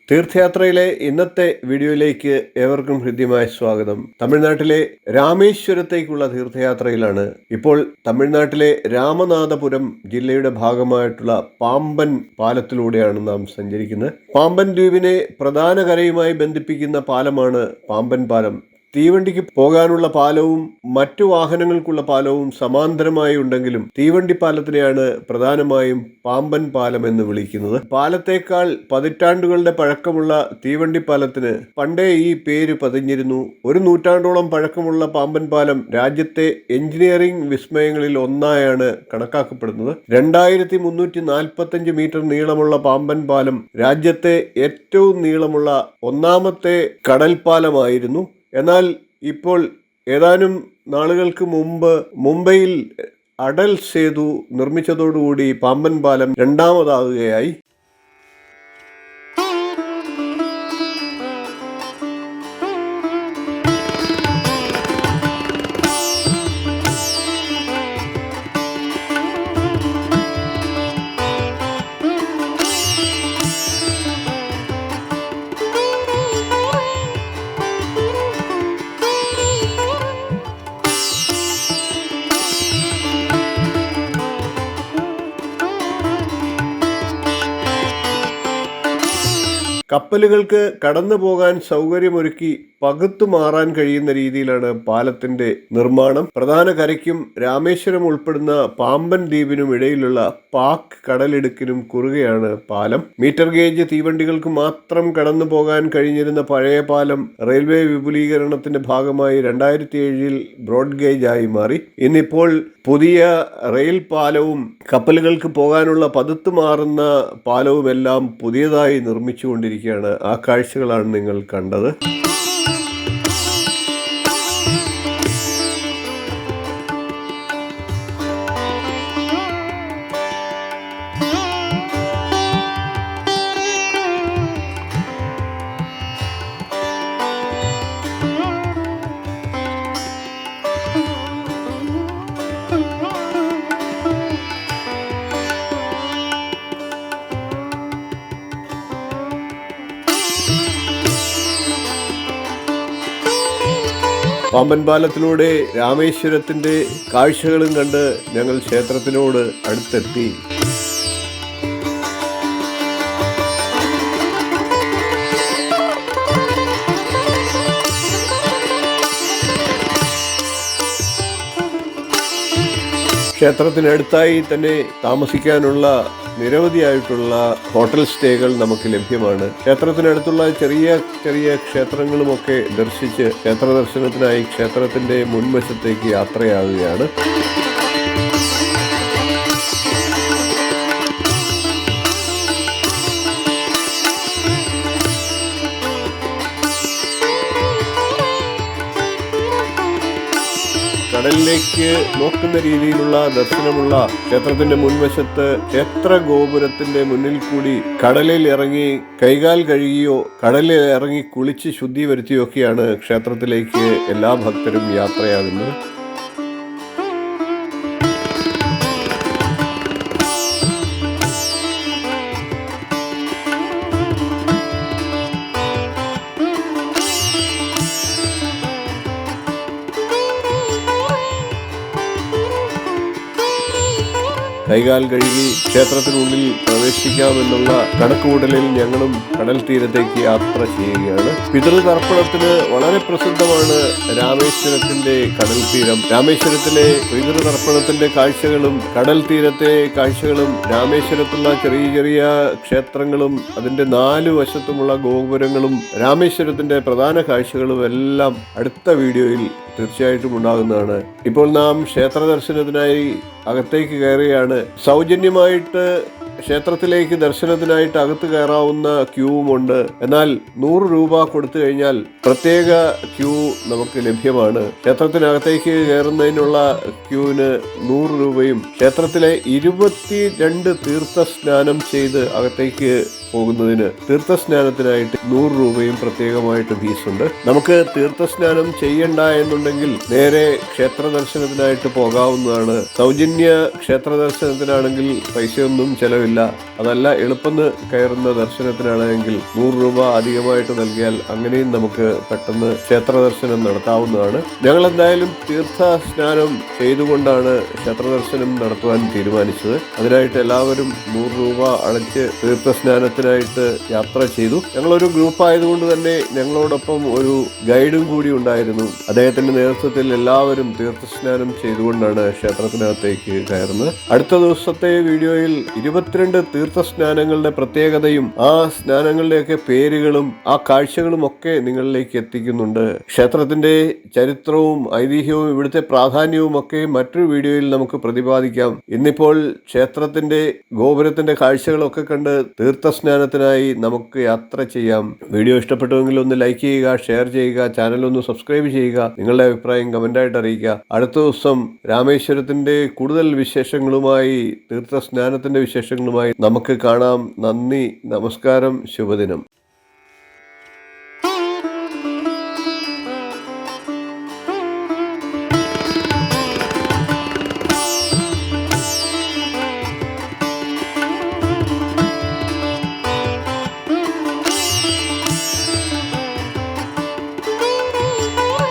തീർത്ഥയാത്രയിലെ ഇന്നത്തെ വീഡിയോയിലേക്ക് ഏവർക്കും ഹൃദ്യമായ സ്വാഗതം. തമിഴ്നാട്ടിലെ രാമേശ്വരത്തേക്കുള്ള തീർത്ഥയാത്രയിലാണ്. ഇപ്പോൾ തമിഴ്നാട്ടിലെ രാമനാഥപുരം ജില്ലയുടെ ഭാഗമായിട്ടുള്ള പാമ്പൻ പാലത്തിലൂടെയാണ് നാം സഞ്ചരിക്കുന്നത്. പാമ്പൻ ദ്വീപിനെ പ്രധാന കരയുമായി ബന്ധിപ്പിക്കുന്ന പാലമാണ് പാമ്പൻ പാലം. തീവണ്ടിക്ക് പോകാനുള്ള പാലവും മറ്റു വാഹനങ്ങൾക്കുള്ള പാലവും സമാന്തരമായി ഉണ്ടെങ്കിലും തീവണ്ടി പാലത്തിനെയാണ് പ്രധാനമായും പാമ്പൻ പാലം എന്ന് വിളിക്കുന്നത്. പാലത്തേക്കാൾ പതിറ്റാണ്ടുകളുടെ പഴക്കമുള്ള തീവണ്ടി പാലത്തിന് പണ്ടേ ഈ പേര് പതിഞ്ഞിരുന്നു. ഒരു നൂറ്റാണ്ടോളം പഴക്കമുള്ള പാമ്പൻ പാലം രാജ്യത്തെ എഞ്ചിനീയറിംഗ് വിസ്മയങ്ങളിൽ ഒന്നായാണ് കണക്കാക്കപ്പെടുന്നത്. 2345 മീറ്റർ നീളമുള്ള പാമ്പൻ പാലം രാജ്യത്തെ ഏറ്റവും നീളമുള്ള ഒന്നാമത്തെ കടൽപ്പാലമായിരുന്നു. എന്നാൽ ഇപ്പോൾ ഏതാനും നാളുകൾക്ക് മുമ്പ് മുംബൈയിൽ അടൽ സേതു നിർമ്മിച്ചതോടുകൂടി പാമ്പൻ പാലം രണ്ടാമതാകുകയായി. കപ്പലുകൾക്ക് കടന്നു പോകാൻ സൗകര്യമൊരുക്കി പകുത്തു മാറാൻ കഴിയുന്ന രീതിയിലാണ് പാലത്തിന്റെ നിർമ്മാണം. പ്രധാന കരയ്ക്കും രാമേശ്വരം ഉൾപ്പെടുന്ന പാമ്പൻ ദ്വീപിനും ഇടയിലുള്ള പാക് കടലിടുക്കിനും കുറുകെയാണ് പാലം. മീറ്റർ ഗേജ് തീവണ്ടികൾക്ക് മാത്രം കടന്നു പോകാൻ കഴിഞ്ഞിരുന്ന പഴയ പാലം റെയിൽവേ വിപുലീകരണത്തിന്റെ ഭാഗമായി 2007 ബ്രോഡ് ഗേജ് ആയി മാറി. ഇന്നിപ്പോൾ പുതിയ റെയിൽ പാലവും കപ്പലുകൾക്ക് പോകാനുള്ള പതുത്തു മാറുന്ന പാലവുമെല്ലാം പുതിയതായി നിർമ്മിച്ചുകൊണ്ടിരിക്കുകയാണ്. ആ കാഴ്ചകളാണ് നിങ്ങൾ കണ്ടത്. പാമ്പൻ പാലത്തിലൂടെ രാമേശ്വരത്തിന്റെ കാഴ്ചകളും കണ്ട് ഞങ്ങൾ ക്ഷേത്രത്തിനോട് അടുത്തെത്തി. ക്ഷേത്രത്തിനടുത്തായി തന്നെ താമസിക്കാനുള്ള നിരവധിയായിട്ടുള്ള ഹോട്ടൽ സ്റ്റേകൾ നമുക്ക് ലഭ്യമാണ്. ക്ഷേത്രത്തിനടുത്തുള്ള ചെറിയ ചെറിയ ക്ഷേത്രങ്ങളുമൊക്കെ ദർശിച്ച് ക്ഷേത്ര ദർശനത്തിനായി ക്ഷേത്രത്തിന്റെ മുൻവശത്തേക്ക് യാത്രയാവുകയാണ്. കടലിലേക്ക് നോക്കുന്ന രീതിയിലുള്ള ദർശനമുള്ള ക്ഷേത്രത്തിന്റെ മുൻവശത്ത് ക്ഷേത്ര ഗോപുരത്തിന്റെ മുന്നിൽ കൂടി കടലിൽ ഇറങ്ങി കൈകാൽ കഴുകിയോ കടലിൽ ഇറങ്ങി കുളിച്ച് ശുദ്ധി വരുത്തിയൊക്കെയാണ് ക്ഷേത്രത്തിലേക്ക് എല്ലാ ഭക്തരും യാത്രയാകുന്നത്. കൈകാൽ കഴുകി ക്ഷേത്രത്തിനുള്ളിൽ പ്രവേശിക്കാമെന്നുള്ള കണക്കുകൂട്ടലിൽ ഞങ്ങളും കടൽ തീരത്തേക്ക് യാത്ര ചെയ്യുകയാണ്. പിതൃതർപ്പണത്തിന് വളരെ പ്രസിദ്ധമാണ് രാമേശ്വരത്തിന്റെ കടൽ തീരം. രാമേശ്വരത്തിലെ പിതൃതർപ്പണത്തിന്റെ കാഴ്ചകളും കടൽ തീരത്തെ കാഴ്ചകളും രാമേശ്വരത്തുള്ള ചെറിയ ചെറിയ ക്ഷേത്രങ്ങളും അതിന്റെ 4 വശത്തുമുള്ള ഗോപുരങ്ങളും രാമേശ്വരത്തിന്റെ പ്രധാന കാഴ്ചകളും എല്ലാം അടുത്ത വീഡിയോയിൽ തീർച്ചയായിട്ടും ഉണ്ടാകുന്നതാണ്. ഇപ്പോൾ നാം ക്ഷേത്ര ദർശനത്തിനായി അകത്തേക്ക് കയറുകയാണ്. സൗജന്യമായിട്ട് ക്ഷേത്രത്തിലേക്ക് ദർശനത്തിനായിട്ട് അകത്ത് കയറാവുന്ന ക്യൂവുമുണ്ട്. എന്നാൽ 100 രൂപ കൊടുത്തു കഴിഞ്ഞാൽ പ്രത്യേക ക്യൂ നമുക്ക് ലഭ്യമാണ്. ക്ഷേത്രത്തിനകത്തേക്ക് കയറുന്നതിനുള്ള ക്യൂവിന് 100 രൂപയും ക്ഷേത്രത്തിലെ 22 തീർത്ഥ സ്നാനം ചെയ്ത് അകത്തേക്ക് പോകുന്നതിന് തീർത്ഥസ്നാനത്തിനായിട്ട് 100 രൂപയും പ്രത്യേകമായിട്ട് ഫീസുണ്ട്. നമുക്ക് തീർത്ഥസ്നാനം ചെയ്യണ്ട എന്നുണ്ടെങ്കിൽ നേരെ ക്ഷേത്ര ദർശനത്തിനായിട്ട് പോകാവുന്നതാണ്. സൗജന്യ ക്ഷേത്ര ദർശനത്തിനാണെങ്കിൽ പൈസയൊന്നും ചെലവില്ല. ചിലവില്ല. അതല്ല എളുപ്പം കയറുന്ന ദർശനത്തിനാണെങ്കിൽ 100 രൂപ അധികമായിട്ട് നൽകിയാൽ അങ്ങനെയും നമുക്ക് പെട്ടെന്ന് ക്ഷേത്ര ദർശനം നടത്താവുന്നതാണ്. ഞങ്ങൾ എന്തായാലും തീർത്ഥ സ്നാനം ചെയ്തുകൊണ്ടാണ് ക്ഷേത്ര ദർശനം നടത്തുവാൻ തീരുമാനിച്ചത്. അതിനായിട്ട് എല്ലാവരും 100 രൂപ അടച്ച് തീർത്ഥ സ്നാനത്തിനായിട്ട് യാത്ര ചെയ്തു. ഞങ്ങളൊരു ഗ്രൂപ്പ് ആയതുകൊണ്ട് തന്നെ ഞങ്ങളോടൊപ്പം ഒരു ഗൈഡും കൂടി ഉണ്ടായിരുന്നു. അദ്ദേഹത്തിന്റെ നേതൃത്വത്തിൽ എല്ലാവരും തീർത്ഥസ്നാനം ചെയ്തുകൊണ്ടാണ് ക്ഷേത്രത്തിനകത്തേക്ക് കയറുന്നത്. അടുത്ത ദിവസത്തെ വീഡിയോയിൽ 22 തീർത്ഥസ്നാനങ്ങളുടെ പ്രത്യേകതയും ആ സ്നാനങ്ങളുടെയൊക്കെ പേരുകളും ആ കാഴ്ചകളും ഒക്കെ നിങ്ങളിലേക്ക് എത്തിക്കുന്നുണ്ട്. ക്ഷേത്രത്തിന്റെ ചരിത്രവും ഐതിഹ്യവും ഇവിടുത്തെ പ്രാധാന്യവും ഒക്കെ മറ്റൊരു വീഡിയോയിൽ നമുക്ക് പ്രതിപാദിക്കാം. ഇന്നിപ്പോൾ ക്ഷേത്രത്തിന്റെ ഗോപുരത്തിന്റെ കാഴ്ചകളൊക്കെ കണ്ട് തീർത്ഥസ്നാനത്തിനായി നമുക്ക് യാത്ര ചെയ്യാം. വീഡിയോ ഇഷ്ടപ്പെട്ടുവെങ്കിൽ ഒന്ന് ലൈക്ക് ചെയ്യുക, ഷെയർ ചെയ്യുക, ചാനൽ ഒന്ന് സബ്സ്ക്രൈബ് ചെയ്യുക, നിങ്ങളുടെ അഭിപ്രായം കമന്റായിട്ട് അറിയിക്കുക. അടുത്ത ദിവസം രാമേശ്വരത്തിന്റെ കൂടുതൽ വിശേഷങ്ങളുമായി, തീർത്ഥസ്നാനത്തിന്റെ വിശേഷങ്ങളുമായി നമുക്ക് കാണാം. നന്ദി, നമസ്കാരം, ശുഭദിനം.